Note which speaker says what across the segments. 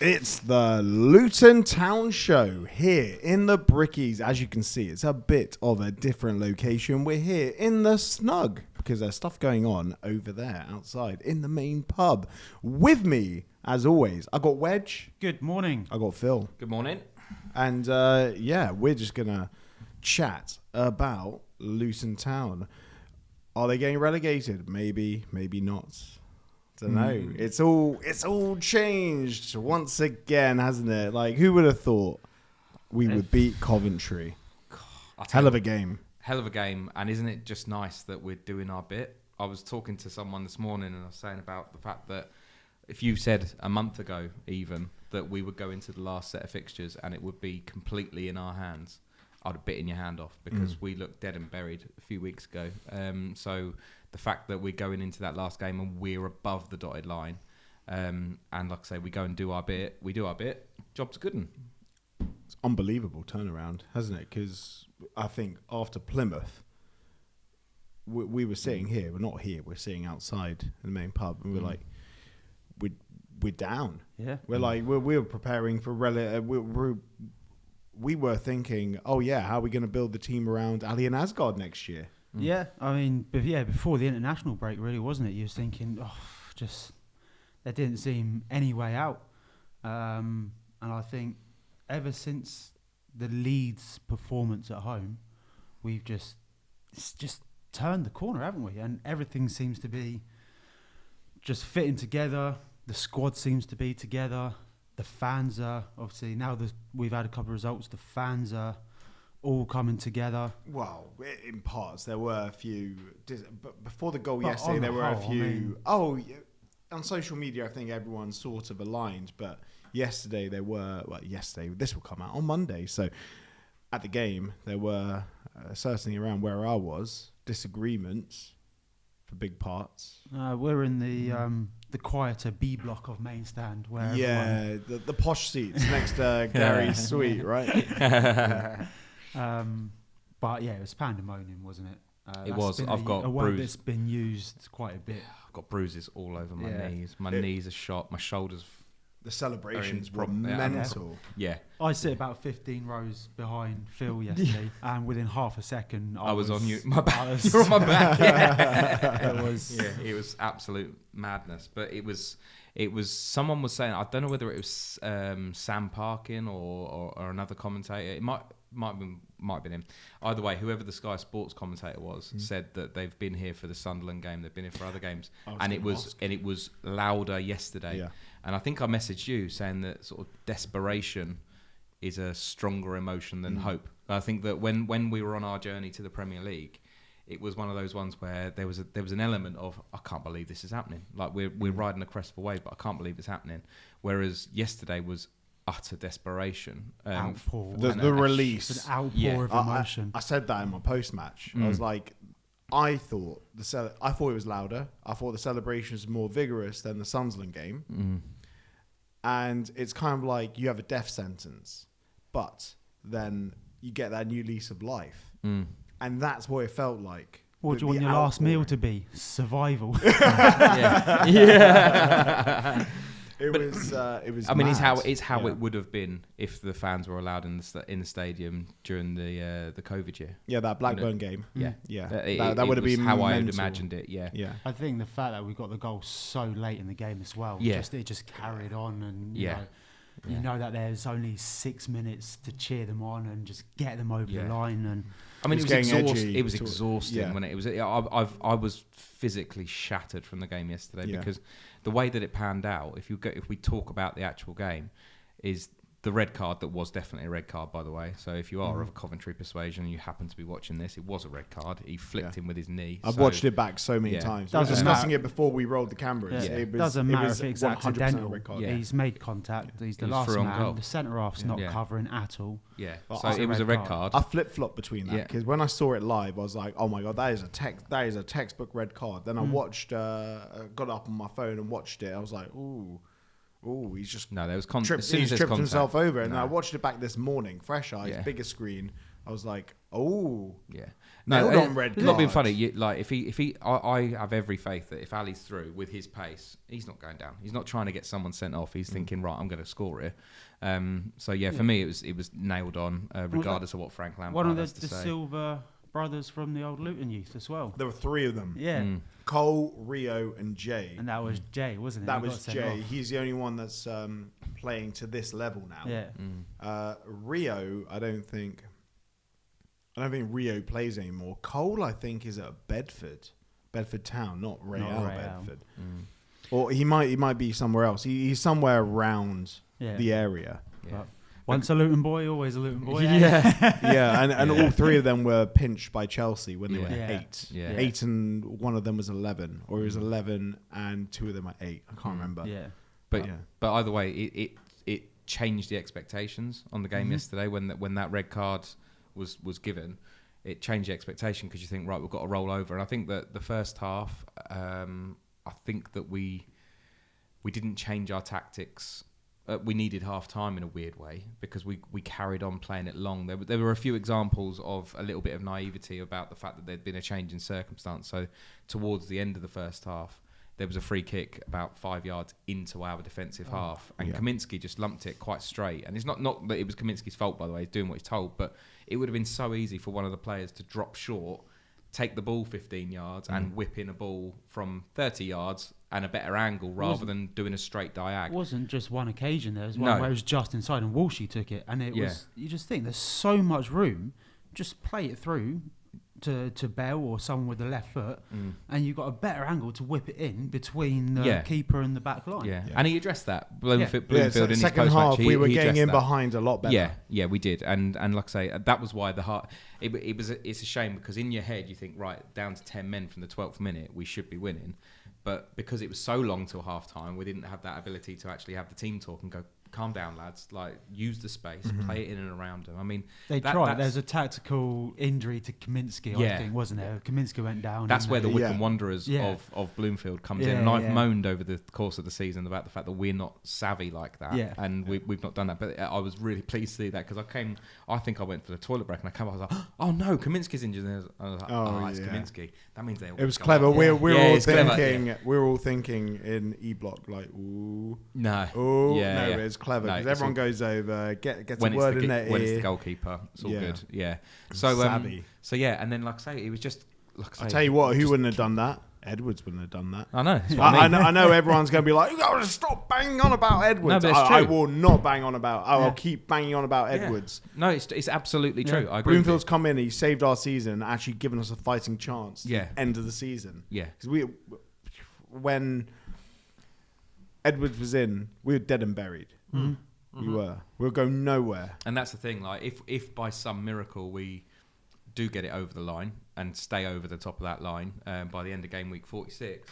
Speaker 1: It's the Luton Town show here in the Brickies. As you can see, it's a bit of a different location. We're here in the Snug because there's stuff going on over there outside in the main pub. With me, as always, I got Wedge.
Speaker 2: Good morning.
Speaker 1: I got Phil.
Speaker 3: Good morning.
Speaker 1: And we're just going to chat about Luton Town. Are they getting relegated? Maybe, maybe not. Don't know. It's all changed once again, hasn't it? Like, who would have thought we would beat Coventry? Hell of a game.
Speaker 3: Hell of a game. And isn't it just nice that we're doing our bit? I was talking to someone this morning and I was saying about the fact that if you said a month ago even that we would go into the last set of fixtures and it would be completely in our hands, I'd have bitten your hand off because we looked dead and buried a few weeks ago. So the fact that we're going into that last game and we're above the dotted line, and like I say, we go and do our bit, job's good 'un.
Speaker 1: It's unbelievable turnaround, hasn't it? Because I think after Plymouth, we were sitting here. We're not here. We're sitting outside in the main pub, and we're like, we're down.
Speaker 2: Yeah.
Speaker 1: We're like, we were preparing for we were thinking, oh yeah, how are we going to build the team around Ali and Asgard next year?
Speaker 2: Yeah, I mean, before the international break, really, wasn't it? You was thinking, there didn't seem any way out. And I think ever since the Leeds performance at home, we've just turned the corner, haven't we? And everything seems to be just fitting together. The squad seems to be together. The fans are, obviously, now that we've had a couple of results, the fans are all coming together.
Speaker 1: Well, in parts, there were a few. But before the goal
Speaker 2: But
Speaker 1: yesterday, there were a few. On social media, I think everyone's sort of aligned. But yesterday, this will come out on Monday. So at the game, there were, certainly around where I was, disagreements for big parts.
Speaker 2: We're in the quieter B block of main stand where
Speaker 1: the posh seats next to Gary's suite, right?
Speaker 2: But yeah, it was pandemonium, wasn't it?
Speaker 3: It was. I've got
Speaker 2: a word
Speaker 3: bruised.
Speaker 2: that's been used quite a bit.
Speaker 3: I've got bruises all over my knees. My knees are shot. My shoulders.
Speaker 1: The celebrations were
Speaker 3: Yeah.
Speaker 1: mental.
Speaker 3: Yeah.
Speaker 2: I sit about 15 rows behind Phil yesterday, and within half a second,
Speaker 3: I was on my back. You were on my back. Yeah. It was absolute madness. But it was. Someone was saying, I don't know whether it was Sam Parkin or another commentator. It might have been him. Either way, whoever the Sky Sports commentator was said that they've been here for the Sunderland game. They've been here for other games, and it was louder yesterday. Yeah. And I think I messaged you saying that sort of desperation is a stronger emotion than hope. I think that when we were on our journey to the Premier League, it was one of those ones where there was an element of, I can't believe this is happening. Like we're riding a crest of a wave, but I can't believe it's happening. Whereas yesterday was utter desperation.
Speaker 2: Outpour.
Speaker 1: The release.
Speaker 2: An outpour of emotion.
Speaker 1: I said that in my post-match. I was like, I thought it was louder. I thought the celebration was more vigorous than the Sunderland game. And it's kind of like you have a death sentence, but then you get that new lease of life. And that's what it felt like.
Speaker 2: What do you want your last meal to be? Survival.
Speaker 3: Yeah.
Speaker 1: It was.
Speaker 3: I mean,
Speaker 1: mad.
Speaker 3: it's how it would have been if the fans were allowed in the stadium during the COVID year.
Speaker 1: Yeah, that Blackburn game.
Speaker 3: Yeah.
Speaker 1: That would have been
Speaker 3: how
Speaker 1: mental.
Speaker 3: I would imagined it. Yeah.
Speaker 2: I think the fact that we got the goal so late in the game as well.
Speaker 3: Yeah.
Speaker 2: It just carried on, and you know that there's only 6 minutes to cheer them on and just get them over the line. And
Speaker 3: I mean, it was exhausting when it was. I was physically shattered from the game yesterday because the way that it panned out. If we talk about the actual game, is the red card that was definitely a red card, by the way. So if you are of a Coventry persuasion and you happen to be watching this, it was a red card. He flicked him with his knee.
Speaker 1: I've watched it back so many times. We were discussing it before we rolled the cameras.
Speaker 2: Yeah. It doesn't matter if it's accidental.
Speaker 1: Red card.
Speaker 2: He's made contact. He's the last man.
Speaker 3: Goal.
Speaker 2: The centre half's not covering at all.
Speaker 3: Yeah, so it was a red card.
Speaker 1: I flip-flopped between that because when I saw it live, I was like, "Oh my god, that is a textbook red card." Then I watched, got up on my phone and watched it. I was like, "Ooh, he's just
Speaker 3: there was
Speaker 1: tripped himself over." And I watched it back this morning, fresh eyes, bigger screen, I was like, oh,
Speaker 3: yeah.
Speaker 1: nailed on red
Speaker 3: It's not being
Speaker 1: card.
Speaker 3: funny. Like if he, I have every faith that if Ali's through with his pace, he's not going down. He's not trying to get someone sent off. He's thinking, right, I'm going to score here. So for me, it was nailed on, regardless of what Frank Lampard
Speaker 2: One of
Speaker 3: has to
Speaker 2: the
Speaker 3: say.
Speaker 2: Silver brothers from the old Luton youth as well.
Speaker 1: There were 3 of them.
Speaker 2: Yeah.
Speaker 1: Cole, Rio, and Jay.
Speaker 2: And that was Jay, wasn't it?
Speaker 1: That
Speaker 2: He
Speaker 1: was
Speaker 2: got sent
Speaker 1: Jay.
Speaker 2: off.
Speaker 1: He's the only one that's playing to this level now.
Speaker 2: Yeah.
Speaker 1: Rio, I don't think Rio plays anymore. Cole, I think, is at Bedford Town, not Real Bedford. Or he might be somewhere else. He's somewhere around the area.
Speaker 2: Yeah. Once a Luton boy, always a Luton boy.
Speaker 1: Yeah, and all 3 of them were pinched by Chelsea when they were 8.
Speaker 3: Yeah.
Speaker 1: 8 and one of them was 11, or it was 11 and 2 of them are 8. I can't remember.
Speaker 2: Yeah.
Speaker 3: But either way, it changed the expectations on the game yesterday when that red card was given. It changed the expectation because you think, right, we've got to roll over. And I think that the first half, I think that we didn't change our tactics. We needed half time in a weird way because we carried on playing it long. There were a few examples of a little bit of naivety about the fact that there'd been a change in circumstance. So towards the end of the first half, there was a free kick about 5 yards into our defensive half, and Kaminsky just lumped it quite straight. And it's not that it was Kaminsky's fault, by the way, he's doing what he's told, but it would have been so easy for one of the players to drop short, take the ball 15 yards and whip in a ball from 30 yards and a better angle rather than doing a straight diag.
Speaker 2: It wasn't just one occasion. There was one where it was just inside and Walsh took it. And it was, you just think there's so much room, just play it through to Bell or someone with the left foot, and you've got a better angle to whip it in between the keeper and the back line.
Speaker 3: Yeah, and he addressed that. Bloomfield
Speaker 1: so
Speaker 3: in his
Speaker 1: second
Speaker 3: post-match,
Speaker 1: half, we were
Speaker 3: he
Speaker 1: getting in
Speaker 3: that.
Speaker 1: behind a lot better.
Speaker 3: Yeah, we did. And like I say, that was why it's a shame because in your head you think, right, down to 10 men from the 12th minute, we should be winning. But because it was so long till half time, we didn't have that ability to actually have the team talk and go, calm down, lads. Like, use the space, play it in and around them. I mean,
Speaker 2: they tried. There's a tactical injury to Kaminsky, I think, wasn't there? Kaminsky went down.
Speaker 3: That's where the Wycombe Wanderers of Bloomfield comes in. And I've moaned over the course of the season about the fact that we're not savvy like that. Yeah. And we've not done that. But I was really pleased to see that because I think I went for the toilet break and I came up, I was like, oh no, Kaminsky's injured. And I was like, it's Kaminsky. That means it
Speaker 1: was clever. We're all thinking in E Block like, ooh.
Speaker 3: No.
Speaker 1: Ooh. No, it's clever because everyone goes over, gets a word in their ear.
Speaker 3: When it's the goalkeeper, it's all good. Yeah. So
Speaker 1: savvy.
Speaker 3: And then like I say, it was just.
Speaker 1: I'll tell you what, who wouldn't have done that? Edwards wouldn't have done that.
Speaker 3: I know.
Speaker 1: I know everyone's going to be like, you got to stop banging on about Edwards.
Speaker 3: No, but it's true.
Speaker 1: I will not bang on about. I'll keep banging on about Edwards.
Speaker 3: No, it's absolutely true. I agree.
Speaker 1: Bloomfield's come in, he saved our season, actually given us a fighting chance. End of the season.
Speaker 3: Yeah.
Speaker 1: Because when Edwards was in, we were dead and buried. We were going nowhere.
Speaker 3: And that's the thing. Like, if by some miracle we do get it over the line and stay over the top of that line by the end of game week 46,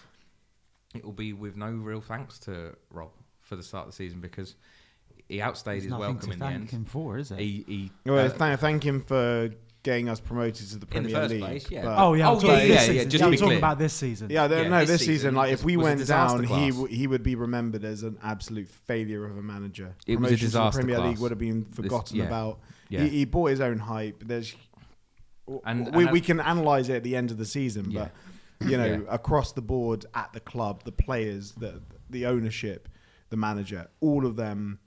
Speaker 3: it will be with no real thanks to Rob for the start of the season because he outstayed his welcome in the end.
Speaker 2: Thank him for, is it?
Speaker 1: Thank him for getting us promoted to the Premier League.
Speaker 3: Place,
Speaker 2: just
Speaker 3: to be
Speaker 2: talking about this season.
Speaker 1: This season. Like, if we went down, he would be remembered as an absolute failure of a manager.
Speaker 3: It was a disaster.
Speaker 1: To the Premier
Speaker 3: class.
Speaker 1: League would have been forgotten about.
Speaker 3: Yeah.
Speaker 1: He bought his own hype. We can analyse it at the end of the season, but across the board at the club, the players, the ownership, the manager, all of them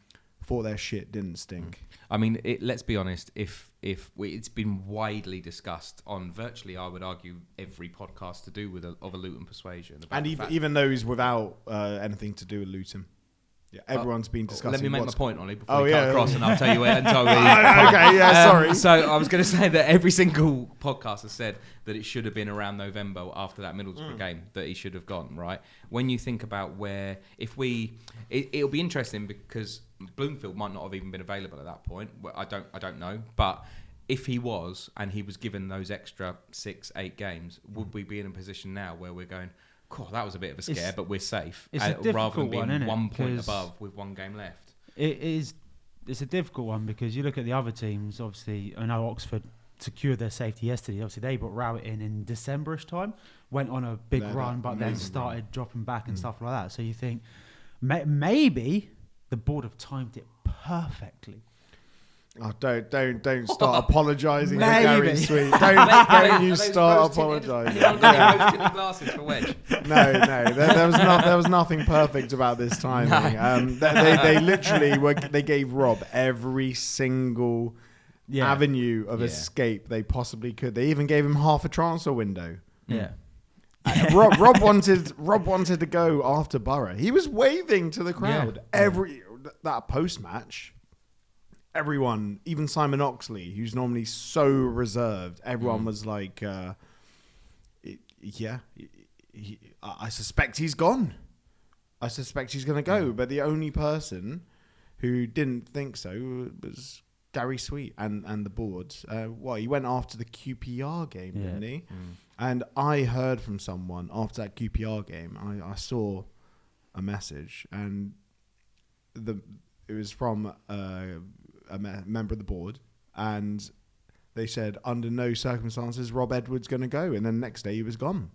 Speaker 1: thought their shit didn't stink.
Speaker 3: I mean, let's be honest. It's been widely discussed on virtually, I would argue, every podcast to do with a Luton persuasion.
Speaker 1: And even those without anything to do with Luton. Yeah, everyone's been discussing.
Speaker 3: Let me make my point, Ollie, before we cut across, and I'll tell you where.
Speaker 1: Sorry.
Speaker 3: So I was going to say that every single podcast has said that it should have been around November after that Middlesbrough game that he should have gone, right? When you think about it'll be interesting because Bloomfield might not have even been available at that point. Well, I don't know, but if he was and he was given those extra 6-8 games, would we be in a position now where we're going, cool, that was a bit of a scare, but we're safe.
Speaker 2: It's a difficult
Speaker 3: rather than being
Speaker 2: 1
Speaker 3: point above with 1 game left.
Speaker 2: It's a difficult one because you look at the other teams. Obviously, I know Oxford secured their safety yesterday. Obviously, they brought Rowett in December-ish time, went on a big run, but then started dropping back and stuff like that. So you think maybe the board have timed it perfectly.
Speaker 1: Oh, don't start apologising for
Speaker 2: Maybe.
Speaker 1: Gary Sweet. Don't you start apologising.
Speaker 3: Yeah. Glasses for Wedge.
Speaker 1: No. There was nothing perfect about this timing. They literally they gave Rob every single avenue of escape they possibly could. They even gave him half a transfer window.
Speaker 2: Yeah.
Speaker 1: Rob wanted to go after Borough. He was waving to the crowd that post match. Everyone, even Simon Oxley, who's normally so reserved, everyone was like, I suspect he's gone. I suspect he's going to go. But the only person who didn't think so was Gary Sweet and the board. He went after the QPR game, didn't he? And I heard from someone after that QPR game, I saw a message, and it was from a member of the board, and they said under no circumstances Rob Edwards going to go, and then the next day he was gone.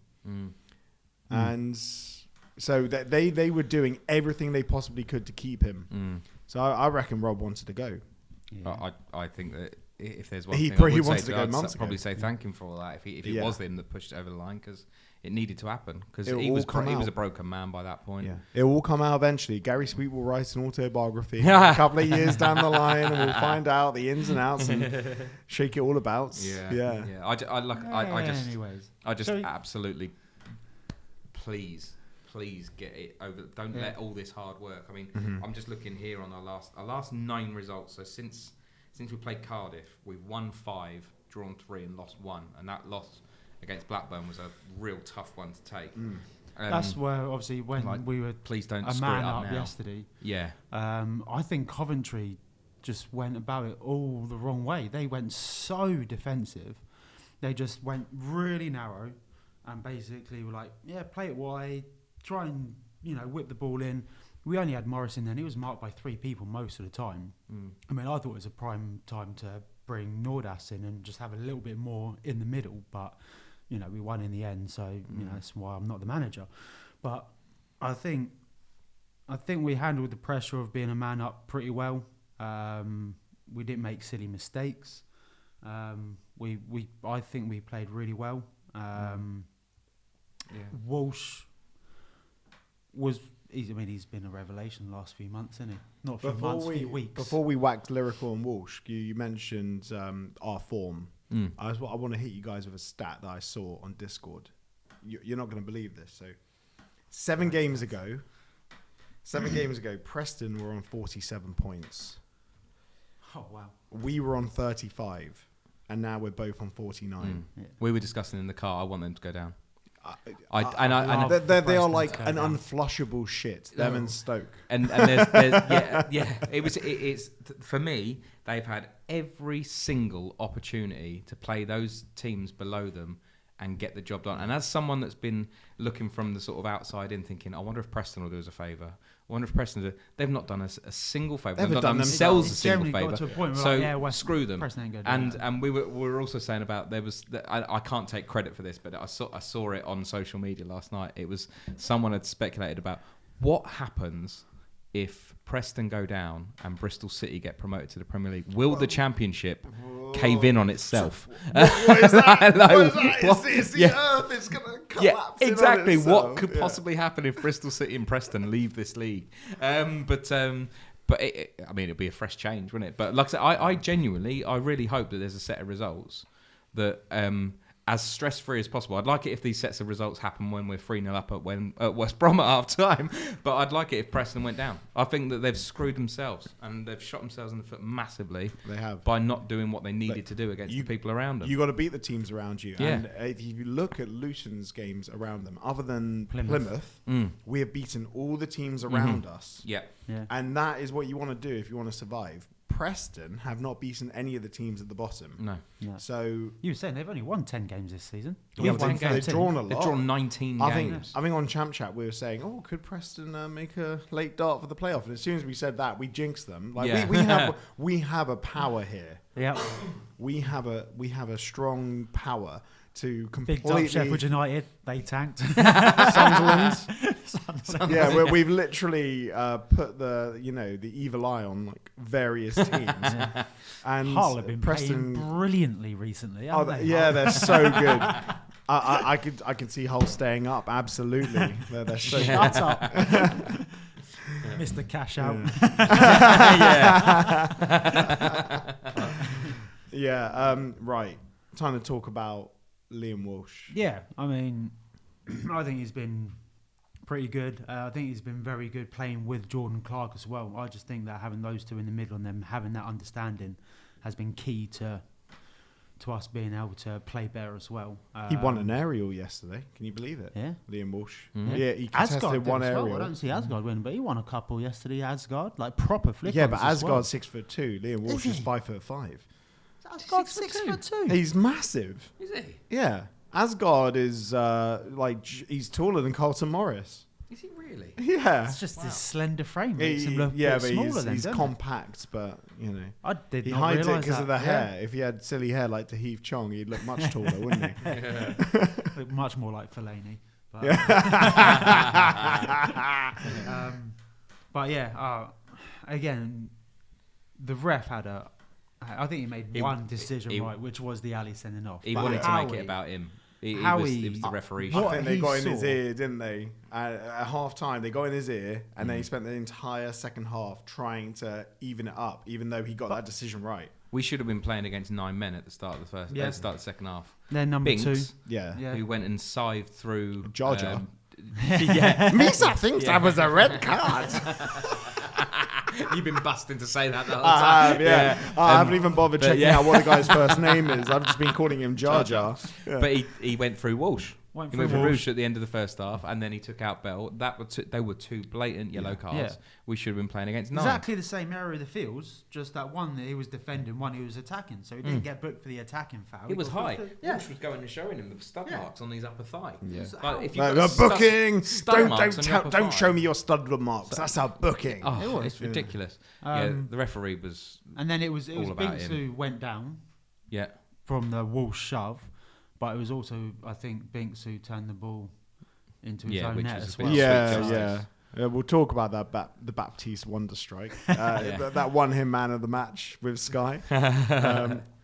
Speaker 1: And so they were doing everything they possibly could to keep him. So I reckon Rob wanted to go.
Speaker 3: I think that if there's one
Speaker 1: He
Speaker 3: thing I would
Speaker 1: wanted
Speaker 3: say,
Speaker 1: to go
Speaker 3: I'd
Speaker 1: months
Speaker 3: probably
Speaker 1: ago.
Speaker 3: say thank him for all that if it was him that pushed it over the line, because it needed to happen, because
Speaker 1: It'll
Speaker 3: he was
Speaker 1: all come
Speaker 3: a
Speaker 1: out.
Speaker 3: broken man by that point.
Speaker 1: Yeah, it will come out eventually. Gary Sweet will write an autobiography a couple of years down the line, and we'll find out the ins and outs and shake it all about.
Speaker 3: Yeah. I just
Speaker 2: So-
Speaker 3: absolutely please get it over. Don't let all this hard work. I mean, I'm just looking here on our last 9 results. So since we played Cardiff, we've won 5, drawn 3, and lost 1, and that loss against Blackburn was a real tough one to take.
Speaker 2: That's where obviously when we were
Speaker 3: Please don't
Speaker 2: a
Speaker 3: screw it
Speaker 2: man
Speaker 3: up
Speaker 2: up
Speaker 3: now.
Speaker 2: yesterday.
Speaker 3: Yeah.
Speaker 2: I think Coventry just went about it all the wrong way. They went so defensive. They just went really narrow and basically were like, play it wide, try and whip the ball in. We only had Morrison then. He was marked by 3 people most of the time. I mean, I thought it was a prime time to bring Nordas in and just have a little bit more in the middle, but we won in the end, so that's why I'm not the manager. But I think we handled the pressure of being a man up pretty well. We didn't make silly mistakes. I think we played really well. Walsh he's been a revelation the last few months, hasn't he? Not a few weeks.
Speaker 1: Before we whacked Lyrical and Walsh, you mentioned our form. I want to hit you guys with a stat that I saw on Discord. You're not going to believe this. So 7 games ago, Preston were on 47 points.
Speaker 2: Oh, wow.
Speaker 1: We were on 35, and now we're both on 49.
Speaker 3: We were discussing in the car. I want them to go down.
Speaker 1: They are like an unflushable shit. Them and Stoke.
Speaker 3: And there's it's for me. They've had every single opportunity to play those teams below them and get the job done. And as someone that's been looking from the sort of outside in, thinking, I wonder if Preston will do us a favour. I wonder if Preston will do. They've not done us a single favour. They've not done themselves a single favour. So screw them. And we were also saying about I can't take credit for this, but I saw it on social media last night. It was someone had speculated about what happens if Preston go down and Bristol City get promoted to the Premier League. Will the Championship cave in on itself?
Speaker 1: What is that? It's the earth. It's going to collapse.
Speaker 3: Yeah, exactly.
Speaker 1: In on itself.
Speaker 3: What could possibly happen if Bristol City and Preston leave this league? But it'd be a fresh change, wouldn't it? But like I said, I really hope that there's a set of results that as stress-free as possible. I'd like it if these sets of results happen when we're 3-0 up at West Brom at half-time, but I'd like it if Preston went down. I think that they've screwed themselves, and they've shot themselves in the foot massively.
Speaker 1: They have.
Speaker 3: By not doing what they needed to do against the people around them.
Speaker 1: You got to beat the teams around you.
Speaker 3: Yeah.
Speaker 1: And if you look at Luton's games around them, other than Plymouth, we have beaten all the teams around us.
Speaker 3: Yeah.
Speaker 1: And that is what you want to do if you want to survive. Preston have not beaten any of the teams at the bottom.
Speaker 2: No.
Speaker 1: So
Speaker 2: you were saying they've only won 10 games this season.
Speaker 1: They've drawn a lot.
Speaker 3: They've drawn 19 games.
Speaker 1: I think on Champ Chat we were saying, could Preston make a late dart for the playoff? And as soon as we said that, we jinxed them. We have a power here.
Speaker 2: Yeah.
Speaker 1: We have a strong power to
Speaker 2: Big
Speaker 1: completely...
Speaker 2: up Sheffield United, they tanked.
Speaker 1: Sunderland. Yeah, we've literally put the evil eye on like various teams. And
Speaker 2: Hull have been
Speaker 1: Preston
Speaker 2: playing brilliantly recently.
Speaker 1: They're so good. I could see Hull staying up. Absolutely, they're so
Speaker 2: Shut up, Mr. Cash Out.
Speaker 1: Right. Time to talk about Liam Walsh.
Speaker 2: Yeah, I mean, I think he's been pretty good. I think he's been very good playing with Jordan Clark as well. I just think that having those two in the middle and them having that understanding has been key to us being able to play better as well.
Speaker 1: He won an aerial yesterday. Can you believe it?
Speaker 2: Yeah.
Speaker 1: Liam Walsh.
Speaker 2: Mm-hmm.
Speaker 1: Yeah, he contested
Speaker 2: Asgard
Speaker 1: one
Speaker 2: as well.
Speaker 1: aerial.
Speaker 2: I don't see Asgard win, but he won a couple yesterday. Asgard, like proper flick.
Speaker 1: Yeah, but Asgard's 6'2". Liam Walsh is 5'5".
Speaker 2: Asgard's 6'2".
Speaker 1: He's massive.
Speaker 3: Is he?
Speaker 1: Yeah. Asgard is he's taller than Carlton Morris.
Speaker 3: Is he really?
Speaker 1: Yeah.
Speaker 2: It's just his slender frame makes him look
Speaker 1: but
Speaker 2: smaller than
Speaker 1: he's compact, but
Speaker 2: I did
Speaker 1: he
Speaker 2: not
Speaker 1: hides it
Speaker 2: realise
Speaker 1: because
Speaker 2: that.
Speaker 1: of the hair. If he had silly hair like Tahith Chong, he'd look much taller, wouldn't he?
Speaker 2: Look much more like Fellaini. But, again, the ref had I think he made one decision right, which was the alley sending off.
Speaker 3: He wanted to make it about him. It was the referee.
Speaker 1: I think they got in his ear, didn't they? At half time, they got in his ear, and then he spent the entire second half trying to even it up, even though he got that decision right.
Speaker 3: We should have been playing against 9 men at the start of the start of the second half.
Speaker 2: Then number
Speaker 3: Binks,
Speaker 2: 2,
Speaker 3: who went and scythed through
Speaker 1: Jar Jar.
Speaker 3: Misa
Speaker 1: thinks that was a red card.
Speaker 3: You've been busting to say that the whole time.
Speaker 1: I haven't even bothered checking out what the guy's first name is. I've just been calling him Jar Jar.
Speaker 3: Yeah. But he went through Walsh. He went through Walsh at the end of the first half, and then he took out Bell. They were two blatant yellow cards. Yeah. We should have been playing against 9.
Speaker 2: Exactly the same area of the fields, just that one that he was defending, one he was attacking. So he didn't get booked for the attacking foul.
Speaker 3: It was high. Walsh was going and showing him the stud marks on his upper thigh.
Speaker 1: Yeah.
Speaker 3: Like, if
Speaker 1: the booking. Don't show me your stud marks. That's our booking.
Speaker 3: Oh, it's ridiculous. The referee was.
Speaker 2: And then it was Binks
Speaker 3: him.
Speaker 2: who went down.
Speaker 3: Yeah.
Speaker 2: From the Walsh shove. But it was also, I think, Binks who turned the ball into his own net as well.
Speaker 1: Yeah. We'll talk about that. The Baptiste wonder strike. That won him man of the match with Sky.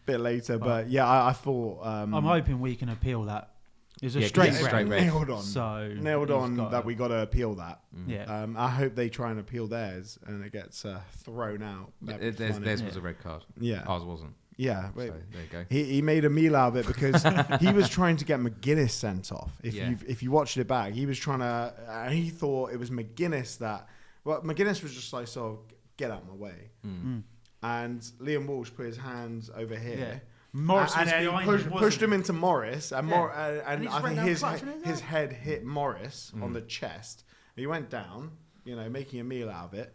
Speaker 1: Bit later, but I thought. I'm
Speaker 2: hoping we can appeal that. It was a straight red.
Speaker 1: Nailed on.
Speaker 2: So
Speaker 1: that we got to appeal that.
Speaker 2: Yeah.
Speaker 1: I hope they try and appeal theirs and it gets thrown out.
Speaker 3: Theirs was a red card.
Speaker 1: Yeah.
Speaker 3: Ours wasn't.
Speaker 1: Yeah,
Speaker 3: so there you go.
Speaker 1: He made a meal out of it because he was trying to get McGuinness sent off. If you watched it back, he was trying to. He thought it was McGuinness that. Well, McGuinness was just like, get out of my way. And Liam Walsh put his hands over here.
Speaker 2: Yeah. Morris
Speaker 1: pushed him into Morris, and I think his head hit Morris on the chest. He went down, making a meal out of it.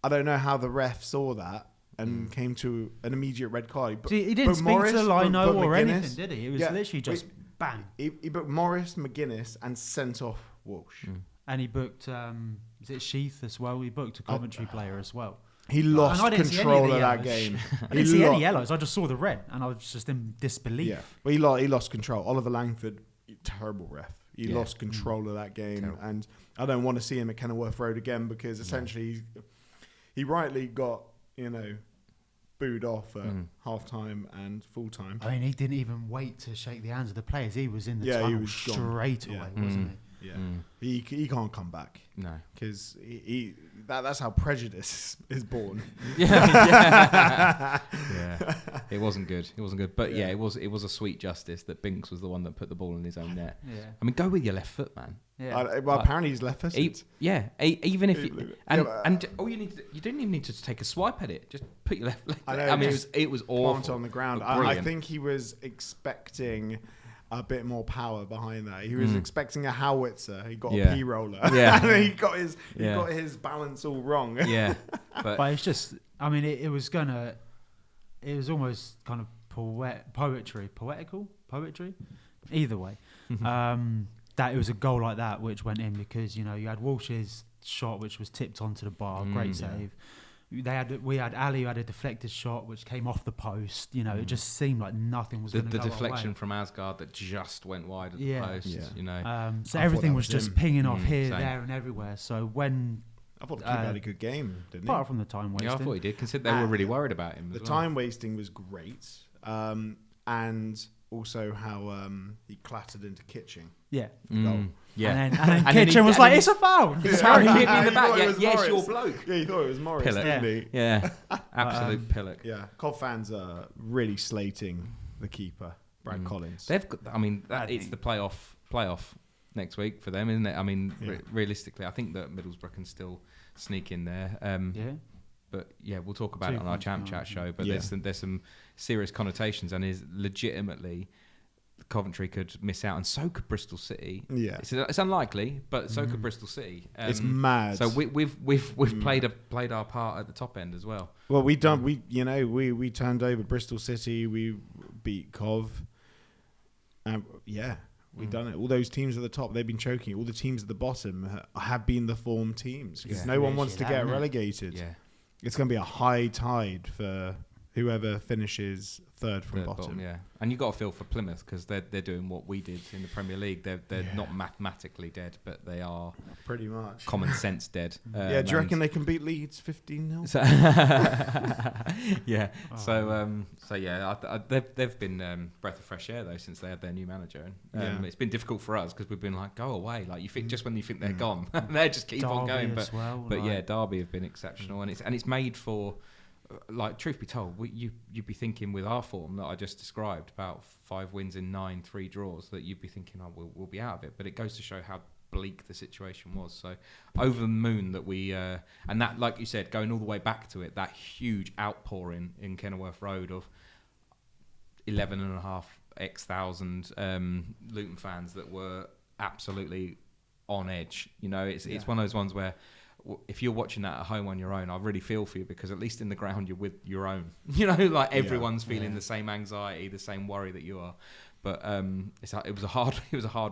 Speaker 1: I don't know how the ref saw that. And came to an immediate red card.
Speaker 2: He didn't speak to Lino or anything, did he? It was literally just bang.
Speaker 1: He booked Morris, McGuinness, and sent off Walsh.
Speaker 2: And he booked, is it Sheath as well? He booked a Coventry player as well.
Speaker 1: He lost control of that game.
Speaker 2: I didn't see any yellows. I just saw the red, and I was just in disbelief.
Speaker 1: Yeah, but he lost control. Oliver Langford, terrible ref. He lost control of that game, terrible. And I don't want to see him at Kenilworth Road again because essentially he rightly got booed off at half-time and full-time.
Speaker 2: I mean, he didn't even wait to shake the hands of the players. He was in the tunnel he was straight away, wasn't he?
Speaker 1: Yeah. He can't come back.
Speaker 3: No.
Speaker 1: Because that's how prejudice is born.
Speaker 3: Yeah. It wasn't good. But it was a sweet justice that Binks was the one that put the ball in his own net. Yeah. I mean, go with your left foot, man.
Speaker 1: Yeah. Apparently he's left footed.
Speaker 3: Even if and all you didn't even need to take a swipe at it. Just put your left leg. I mean, it was awful.
Speaker 1: Plant on the ground. I think he was expecting a bit more power behind that. He was expecting a howitzer. He got a P roller. Yeah. And he got his balance all wrong.
Speaker 3: Yeah.
Speaker 2: But it's just, I mean, it was almost kind of poetry. Either way. That it was a goal like that which went in because, you had Walsh's shot which was tipped onto the bar, great save. We had Ali who had a deflected shot which came off the post. You know, it just seemed like nothing was going to go
Speaker 3: The deflection
Speaker 2: our way.
Speaker 3: from Asgard that just went wide at the post.
Speaker 1: Yeah.
Speaker 3: You know,
Speaker 2: so everything was just pinging off here,
Speaker 3: same.
Speaker 2: there, and everywhere. So when
Speaker 1: I thought the keeper had a good game, didn't he?
Speaker 2: apart from the time wasting,
Speaker 3: yeah, I thought he did. Consider they were really worried about him.
Speaker 1: The
Speaker 3: as well.
Speaker 1: time wasting was great, and also how he clattered into Kitching.
Speaker 2: yeah.
Speaker 1: Goal.
Speaker 3: Yeah,
Speaker 2: And then
Speaker 3: And then
Speaker 2: Kitchen
Speaker 3: he-
Speaker 2: was
Speaker 3: and
Speaker 2: like,
Speaker 3: then
Speaker 2: "It's a foul."
Speaker 3: It's how he hit me in the
Speaker 1: He
Speaker 3: back.
Speaker 1: thought it
Speaker 3: Yeah,
Speaker 1: was
Speaker 3: yes,
Speaker 1: Morris.
Speaker 3: your bloke.
Speaker 1: Yeah, he thought it was Morris,
Speaker 3: Pillock.
Speaker 1: didn't he?
Speaker 3: Yeah, absolute pillock.
Speaker 1: Yeah, Cov fans are really slating the keeper, Brad Collins.
Speaker 3: They've got. I mean,
Speaker 2: I
Speaker 3: it's
Speaker 2: think-
Speaker 3: the playoff next week for them, isn't it? I mean,
Speaker 1: Yeah.
Speaker 3: realistically, I think that Middlesbrough can still sneak in there.
Speaker 2: Yeah.
Speaker 3: But yeah, we'll talk about
Speaker 2: Two
Speaker 3: it on our
Speaker 2: points
Speaker 3: Champ
Speaker 2: behind,
Speaker 3: Chat show. But
Speaker 1: Yeah.
Speaker 3: there's some serious connotations, and is legitimately Coventry could miss out, and so could Bristol City.
Speaker 1: Yeah.
Speaker 3: It's unlikely, but so could Bristol City.
Speaker 1: It's mad.
Speaker 3: So we've played our part at the top end as well.
Speaker 1: Well, we turned over Bristol City. We beat Cov. We've done it. All those teams at the top, they've been choking. All the teams at the bottom have been the form teams because
Speaker 3: Yeah.
Speaker 1: no one wants to
Speaker 2: That,
Speaker 1: get
Speaker 2: isn't it?
Speaker 1: relegated.
Speaker 3: Yeah,
Speaker 1: It's going to be a high tide for whoever finishes third from
Speaker 3: the
Speaker 1: bottom.
Speaker 3: yeah. And you got to feel for Plymouth because they're doing what we did in the Premier League. They're not mathematically dead, but they are
Speaker 1: Pretty much.
Speaker 3: common sense dead.
Speaker 1: Yeah, do you reckon they can beat Leeds 15-0?
Speaker 3: So, yeah. So yeah, they've been breath of fresh air though since they had their new manager. It's been difficult for us because we've been like, go away. Like you think just when you think they're gone, they just keep on
Speaker 2: Derby
Speaker 3: going.
Speaker 2: as well,
Speaker 3: But yeah,
Speaker 2: like-
Speaker 3: Derby have been exceptional, and it's made for. Like, truth be told, you'd be thinking with our form that I just described, about 5 wins in 9, 3 draws, that you'd be thinking, we'll be out of it. But it goes to show how bleak the situation was. So over the moon that we, and that, like you said, going all the way back to it, that huge outpouring in Kenilworth Road of 11,500 Luton fans that were absolutely on edge. You know, it's one of those ones where, if you're watching that at home on your own, I really feel for you because at least in the ground you're with your own. You know, like everyone's feeling the same anxiety, the same worry that you are. But it was a hard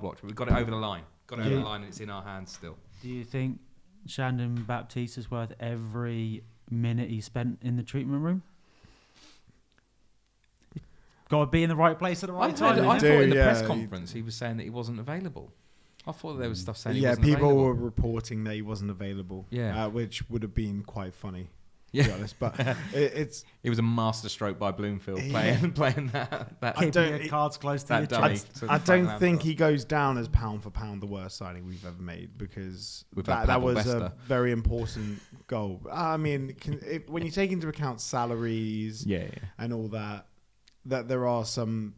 Speaker 3: watch. But we got it over the line. Over the line, and it's in our hands still.
Speaker 2: Do you think Shandon Baptiste is worth every minute he spent in the treatment room? Got to be in the right place at the right time.
Speaker 3: I thought in the press
Speaker 1: yeah.
Speaker 3: conference he was saying that he wasn't available. I thought there was stuff saying he
Speaker 1: Yeah,
Speaker 3: wasn't
Speaker 1: people
Speaker 3: available.
Speaker 1: were reporting that he wasn't available.
Speaker 3: Yeah.
Speaker 1: Which would have been quite funny.
Speaker 3: Yeah.
Speaker 1: To be honest, but it's.
Speaker 3: It was a masterstroke by Bloomfield playing that.
Speaker 2: Keep
Speaker 1: don't-
Speaker 2: your cards close to
Speaker 3: that
Speaker 2: your
Speaker 3: dummy.
Speaker 2: chest.
Speaker 3: to
Speaker 1: I
Speaker 3: Frank
Speaker 1: don't
Speaker 3: Lampard.
Speaker 1: think he goes down as pound for pound the worst signing we've ever made because
Speaker 3: Without
Speaker 1: that
Speaker 3: Pavel
Speaker 1: was
Speaker 3: Bester.
Speaker 1: a very important goal. I mean, when you take into account salaries
Speaker 3: Yeah.
Speaker 1: and all that there are some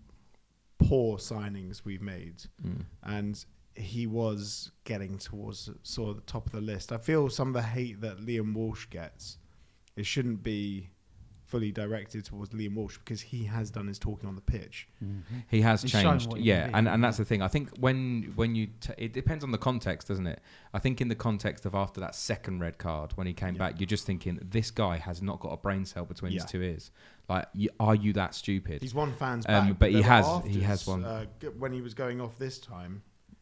Speaker 1: poor signings we've made, and he was getting towards sort of the top of the list. I feel some of the hate that Liam Walsh gets, it shouldn't be fully directed towards Liam Walsh because he has done his talking on the pitch.
Speaker 3: He has
Speaker 2: He's shown
Speaker 3: changed,
Speaker 2: what he
Speaker 3: yeah,
Speaker 2: can be.
Speaker 3: and that's the thing. I think when you it depends on the context, doesn't it? I think in the context of after that second red card when he came back, you're just thinking this guy has not got a brain cell between his two ears. Like, are you that stupid?
Speaker 1: He's won fans back,
Speaker 3: but he
Speaker 1: there were
Speaker 3: has
Speaker 1: afters,
Speaker 3: won.
Speaker 1: When he was going off this time.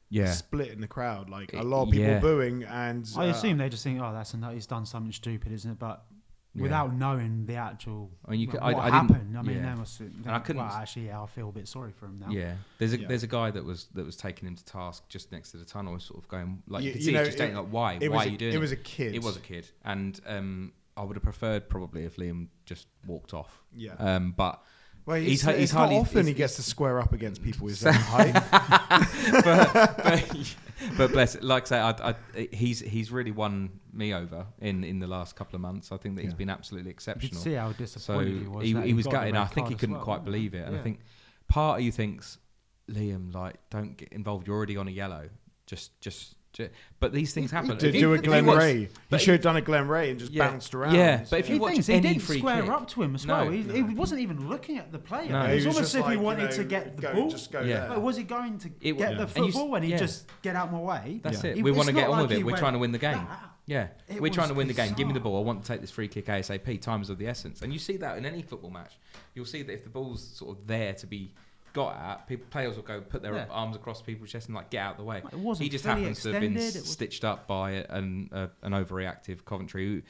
Speaker 3: Yeah,
Speaker 1: Split in the crowd, like a lot of people booing, and
Speaker 2: I assume they just think, oh, he's done something stupid, isn't it? But without knowing the actual
Speaker 3: I mean,
Speaker 2: what
Speaker 3: I
Speaker 2: happened,
Speaker 3: didn't,
Speaker 2: I mean,
Speaker 3: yeah.
Speaker 2: they must.
Speaker 3: And I couldn't.
Speaker 2: Well, actually, I feel a bit sorry for him now.
Speaker 3: Yeah, there's a guy that was taking him to task just next to the tunnel, sort of going like you could
Speaker 1: you
Speaker 3: see
Speaker 1: know,
Speaker 3: he's just saying like, why are you doing it?
Speaker 1: It was a kid.
Speaker 3: It was a kid, and I would have preferred probably if Liam just walked off.
Speaker 1: Yeah.
Speaker 3: But
Speaker 1: Well,
Speaker 3: He's
Speaker 1: it's not
Speaker 3: hardly-
Speaker 1: often he
Speaker 3: he's-
Speaker 1: gets to square up against people his own height.
Speaker 3: but bless it, like I say, he's really won me over in the last couple of months. I think that he's been absolutely
Speaker 2: You could
Speaker 3: exceptional.
Speaker 2: see how
Speaker 3: So
Speaker 2: disappointed he was.
Speaker 3: he
Speaker 2: that
Speaker 3: was
Speaker 2: got the
Speaker 3: gutted.
Speaker 2: red
Speaker 3: I think
Speaker 2: card
Speaker 3: he
Speaker 2: as
Speaker 3: couldn't
Speaker 2: well.
Speaker 3: quite believe it, and I
Speaker 2: Yeah.
Speaker 3: think part of you thinks, Liam, like, don't get involved. You're already on a yellow. Just. But these things happen.
Speaker 1: To
Speaker 3: If you-
Speaker 1: do a
Speaker 3: if you
Speaker 1: Glen
Speaker 3: watch-
Speaker 1: Ray. He
Speaker 3: but
Speaker 1: should have done a Glen Ray and just
Speaker 3: Yeah.
Speaker 1: bounced around.
Speaker 3: Yeah, but if
Speaker 2: The
Speaker 3: you watch
Speaker 2: thing is, he
Speaker 3: any
Speaker 2: didn't
Speaker 3: free
Speaker 2: square
Speaker 3: kick,
Speaker 2: up to him as
Speaker 3: No.
Speaker 2: well. He wasn't even looking at the player.
Speaker 3: No.
Speaker 2: It was
Speaker 1: He was
Speaker 2: almost
Speaker 1: just
Speaker 2: as if he
Speaker 1: like,
Speaker 2: wanted to get the ball.
Speaker 1: Just go
Speaker 3: Yeah.
Speaker 1: there.
Speaker 2: Like, was he going to
Speaker 3: It-
Speaker 2: get
Speaker 3: yeah.
Speaker 2: the
Speaker 3: And you
Speaker 2: football when he
Speaker 3: yeah.
Speaker 2: just get out my way?
Speaker 3: That's
Speaker 1: Yeah.
Speaker 3: it.
Speaker 2: It-
Speaker 3: We
Speaker 2: it's
Speaker 3: want to
Speaker 2: not
Speaker 3: get on
Speaker 2: like
Speaker 3: with it.
Speaker 2: he
Speaker 3: We're
Speaker 2: went,
Speaker 3: trying to win the game.
Speaker 2: "Ah."
Speaker 3: Yeah,
Speaker 2: It
Speaker 3: we're trying to
Speaker 2: was
Speaker 3: win the game. Give me the
Speaker 2: bizarre.
Speaker 3: ball. I want to take this free kick ASAP. Time is of the essence, and you see that in any football match. You'll see that if the ball's sort of there to be got at, players will go put their arms across people's chest and like get out of the way.
Speaker 2: It wasn't
Speaker 3: He just
Speaker 2: fully
Speaker 3: happens to have been
Speaker 2: extended, it was-
Speaker 3: stitched up by an overreactive Coventry. Who,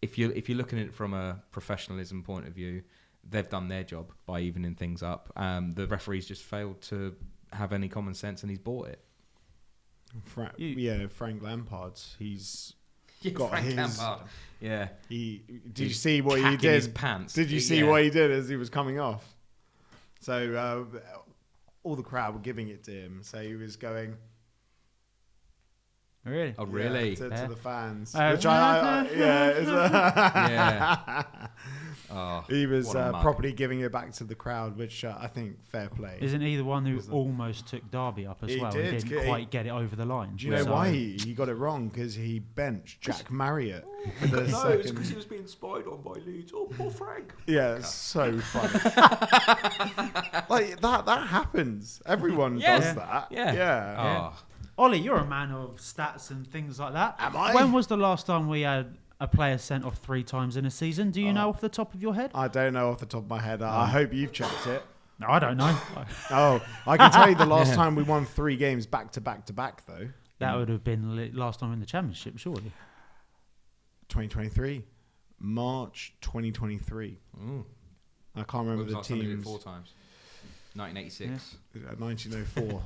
Speaker 3: if you're looking at it from a professionalism point of view, they've done their job by evening things up. The referee's just failed to have any common sense, and he's bought it.
Speaker 1: Frank Lampard's. He's got
Speaker 3: Frank
Speaker 1: his.
Speaker 3: Lampard. Yeah.
Speaker 1: Did you see what he did?
Speaker 3: His pants.
Speaker 1: Did you see what he did as he was coming off? So all the crowd were giving it to him. So he was going.
Speaker 2: Really?
Speaker 3: Oh, really?
Speaker 1: To the fans.
Speaker 2: Which
Speaker 3: Yeah. Oh,
Speaker 1: he was
Speaker 3: what a mug.
Speaker 1: properly giving it back to the crowd, which I think fair play.
Speaker 2: Isn't he the one who almost took Derby up as well? He didn't quite get it over the line.
Speaker 1: Do you know why he got it wrong? Because he benched Jack Marriott. It's
Speaker 3: because he was being spied on by Leeds. Oh, poor Frank.
Speaker 1: Yeah, it's so funny. Like that happens. Everyone does that.
Speaker 3: Yeah. Oh.
Speaker 2: Ollie, you're a man of stats and things like that.
Speaker 1: Am I?
Speaker 2: When was the last time we had a player sent off 3 times in a season? Do you know off the top of your head?
Speaker 1: I don't know off the top of my head. I hope you've checked it.
Speaker 2: No, I don't know.
Speaker 1: I can tell you the last time we won 3 games back to back to back, though.
Speaker 2: That would have been last time in the Championship, surely.
Speaker 1: 2023. March 2023. I can't remember the teams.
Speaker 3: 4 times. 1986.
Speaker 1: 1904.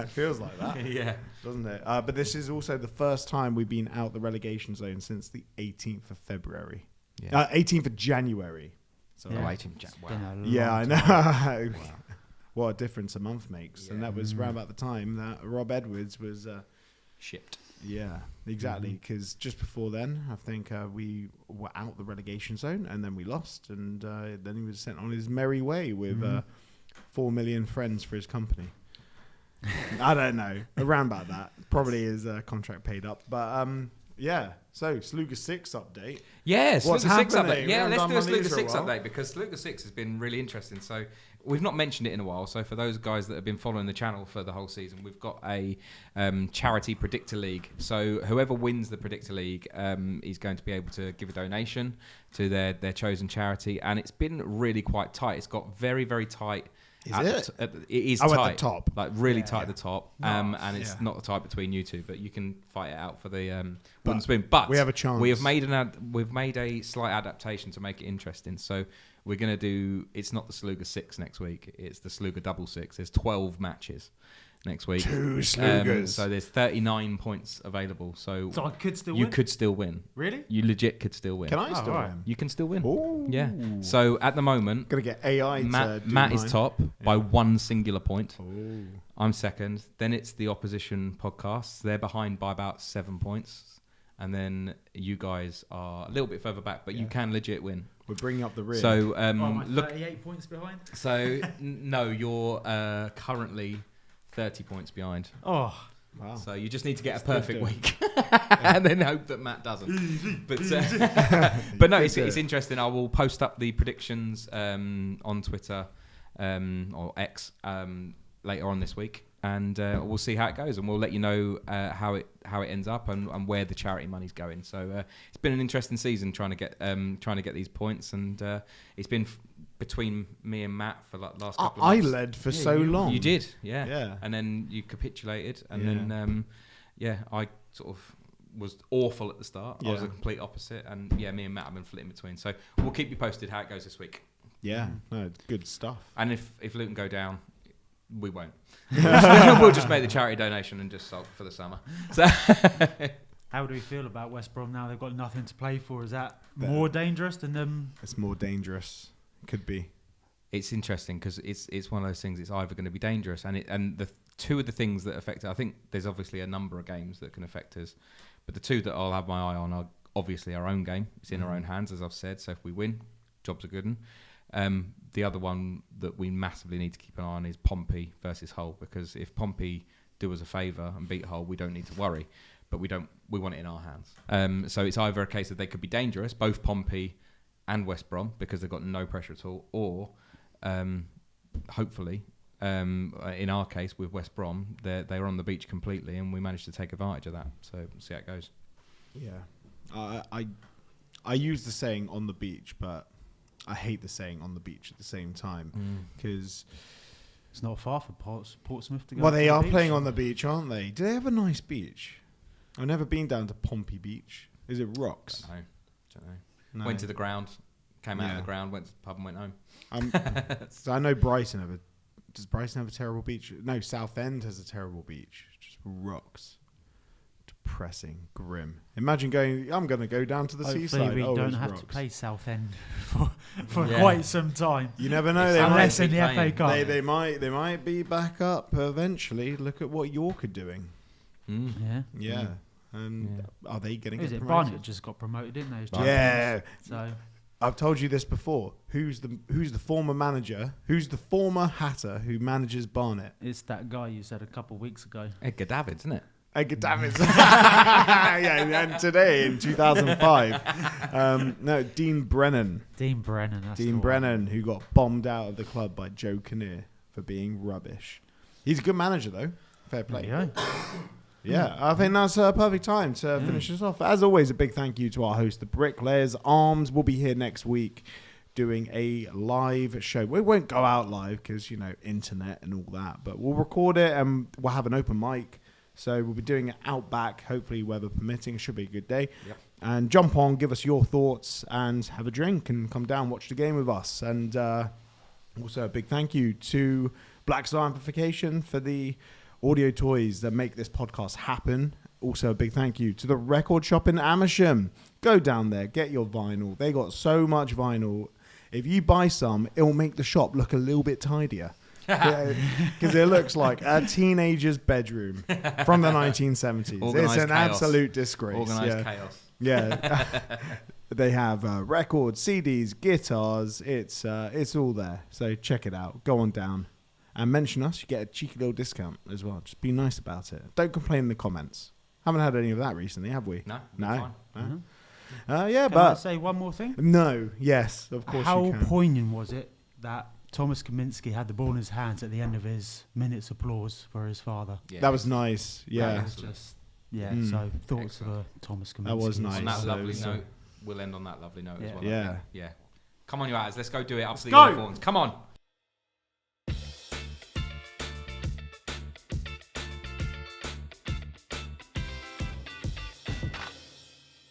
Speaker 1: It feels like that.
Speaker 3: Yeah.
Speaker 1: Doesn't it? But this is also the first time we've been out the relegation zone since the 18th of February.
Speaker 3: Yeah.
Speaker 1: 18th of January. So
Speaker 3: 18th January.
Speaker 2: Wow.
Speaker 1: Yeah, I know. Wow. What a difference a month makes.
Speaker 3: Yeah.
Speaker 1: And that was around about the time that Rob Edwards was...
Speaker 3: shipped.
Speaker 1: Yeah, exactly. Because just before then, I think we were out the relegation zone, and then we lost, and then he was sent on his merry way with 4 million friends for his company. I don't know, around about that. Probably his contract paid up, but yeah. So Sluga 6 update.
Speaker 3: Yeah,
Speaker 1: What's
Speaker 3: Sluga 6
Speaker 1: happening?
Speaker 3: update. Yeah, let's do a
Speaker 1: One of
Speaker 3: Sluga
Speaker 1: these
Speaker 3: 6
Speaker 1: for a while.
Speaker 3: update because Sluga 6 has been really interesting. So we've not mentioned it in a while. So for those guys that have been following the channel for the whole season, we've got a charity predictor league. So whoever wins the predictor league is going to be able to give a donation to their chosen charity, and it's been really quite tight. It's got very, very tight.
Speaker 1: It
Speaker 3: is
Speaker 1: tight.
Speaker 3: tight.
Speaker 1: At the top.
Speaker 3: Like really tight at the top.
Speaker 1: Nice.
Speaker 3: And it's not the tight between you two, but you can fight it out for the wooden spoon. But
Speaker 1: we have a chance.
Speaker 3: We have made we've made a slight adaptation to make it interesting. So we're going to do, it's not the Sluga 6 next week, it's the Sluga double 6. There's 12 matches next week.
Speaker 1: 2 Slugas.
Speaker 3: So there's 39 points available. So
Speaker 2: I could still
Speaker 3: you
Speaker 2: win?
Speaker 3: could still win.
Speaker 2: Really?
Speaker 3: You legit could still win.
Speaker 1: Can I still
Speaker 2: right.
Speaker 1: win?
Speaker 3: You can still win.
Speaker 1: Ooh.
Speaker 3: Yeah. So at the moment,
Speaker 1: Gonna get AI to
Speaker 3: Matt
Speaker 1: do
Speaker 3: is
Speaker 1: mine.
Speaker 3: top by 1 singular point.
Speaker 1: Ooh.
Speaker 3: I'm second. Then it's the opposition podcasts. They're behind by about 7 points. And then you guys are a little bit further back, but you can legit win.
Speaker 1: We're bringing up the rear.
Speaker 3: So
Speaker 2: look, 38 points behind.
Speaker 3: So no, you're currently 30 points behind.
Speaker 2: Oh,
Speaker 1: wow.
Speaker 3: So you just need to get a
Speaker 1: good
Speaker 3: perfect
Speaker 1: doing.
Speaker 3: week, and then hope that Matt doesn't. But no, it's interesting. I will post up the predictions on Twitter or X later on this week, and we'll see how it goes, and we'll let you know how it ends up and where the charity money's going. So it's been an interesting season trying to get these points, and it's been between me and Matt for like last couple of months.
Speaker 1: I led for so long.
Speaker 3: You did, yeah.
Speaker 1: Yeah.
Speaker 3: And then you capitulated, and then I sort of was awful at the start. I was
Speaker 1: Yeah.
Speaker 3: a complete opposite, and me and Matt have been flitting between. So we'll keep you posted how it goes this week.
Speaker 1: Yeah, no, good stuff.
Speaker 3: And if Luton go down, we won't. We'll just make the charity donation and just sulk for the summer. So
Speaker 2: how do we feel about West Brom now? They've got nothing to play for. Is that more dangerous than them?
Speaker 1: It's more dangerous. Could be.
Speaker 3: it's interesting because it's one of those things. It's either going to be dangerous, and the two of the things that affect it. I think there's obviously a number of games that can affect us, but the two that I'll have my eye on are obviously our own game. It's in our own hands, as I've said. So if we win, jobs are good. The other one that we massively need to keep an eye on is Pompey versus Hull, because if Pompey do us a favour and beat Hull, we don't need to worry, but we want it in our hands. So it's either a case that they could be dangerous, both Pompey and West Brom, because they've got no pressure at all, or hopefully in our case with West Brom, they're on the beach completely and we managed to take advantage of that. So we'll see how it goes.
Speaker 1: Yeah. I use the saying on the beach, but I hate the saying on the beach at the same time, because
Speaker 2: it's not far for Portsmouth to go.
Speaker 1: Well, they
Speaker 2: to the
Speaker 1: are
Speaker 2: beach.
Speaker 1: playing on the beach, aren't they? Do they have a nice beach? I've never been down to Pompey Beach. Is it Rocks?
Speaker 3: Don't know.
Speaker 1: No.
Speaker 3: Went to the ground, came out of the ground, went to the pub and went home.
Speaker 1: So I know Brighton does Brighton have a terrible beach? No, Southend has a terrible beach. Just rocks. Depressing, grim. Imagine I'm going to go down to the seaside.
Speaker 2: We don't have to play Southend for quite some time.
Speaker 1: You never know.
Speaker 2: Unless in the FA Cup.
Speaker 1: They might be back up eventually. Look at what York are doing. Yeah. And are they going to get promoted?
Speaker 2: Barnet just got promoted, didn't they?
Speaker 1: Yeah.
Speaker 2: So
Speaker 1: I've told you this before. Who's the former manager? Who's the former Hatter who manages Barnet?
Speaker 2: It's that guy you said a couple of weeks ago.
Speaker 3: Edgar Davids, isn't it?
Speaker 1: Edgar Davids. Yeah, and today in 2005. No, Dean Brennan.
Speaker 2: Dean Brennan,
Speaker 1: who got bombed out of the club by Joe Kinnear for being rubbish. He's a good manager, though. Fair play. Yeah, I think that's a perfect time to finish this off. As always, a big thank you to our host, the Bricklayers. Arms will be here next week doing a live show. We won't go out live because, internet and all that, but we'll record it and we'll have an open mic. So we'll be doing it out back, hopefully weather permitting. Should be a good day.
Speaker 3: Yep.
Speaker 1: And jump on, give us your thoughts and have a drink and come down, watch the game with us. And also a big thank you to Black Star Amplification for the audio toys that make this podcast happen. Also a big thank you to the record shop in Amersham. Go down there, get your vinyl. They got so much vinyl. If you buy some, it'll make the shop look a little bit tidier. Because it looks like a teenager's bedroom from the 1970s.
Speaker 3: Organised
Speaker 1: It's an
Speaker 3: chaos.
Speaker 1: Absolute disgrace.
Speaker 3: Organised chaos.
Speaker 1: Yeah. They have records, CDs, guitars. It's all there. So check it out. Go on down. And mention us, you get a cheeky little discount as well. Just be nice about it. Don't complain in the comments. Haven't had any of that recently, have we?
Speaker 3: No.
Speaker 1: No.
Speaker 2: Can
Speaker 1: But
Speaker 2: I say one more thing?
Speaker 1: No. Yes, of course.
Speaker 2: How
Speaker 1: you can.
Speaker 2: poignant was it that Thomas Kaminski had the ball in his hands at the end of his minute's applause for his father?
Speaker 3: Yeah.
Speaker 1: That was nice. Yeah.
Speaker 2: That was just so thoughts
Speaker 3: Excellent.
Speaker 2: for Thomas Kaminski.
Speaker 1: That was nice.
Speaker 3: On that
Speaker 1: So-
Speaker 3: lovely
Speaker 1: so-
Speaker 3: note, we'll end on that lovely note as well.
Speaker 1: Yeah.
Speaker 3: I think. Yeah. Come on, you guys. Let's go do it. Up to the
Speaker 2: go.
Speaker 3: uniforms. Come on.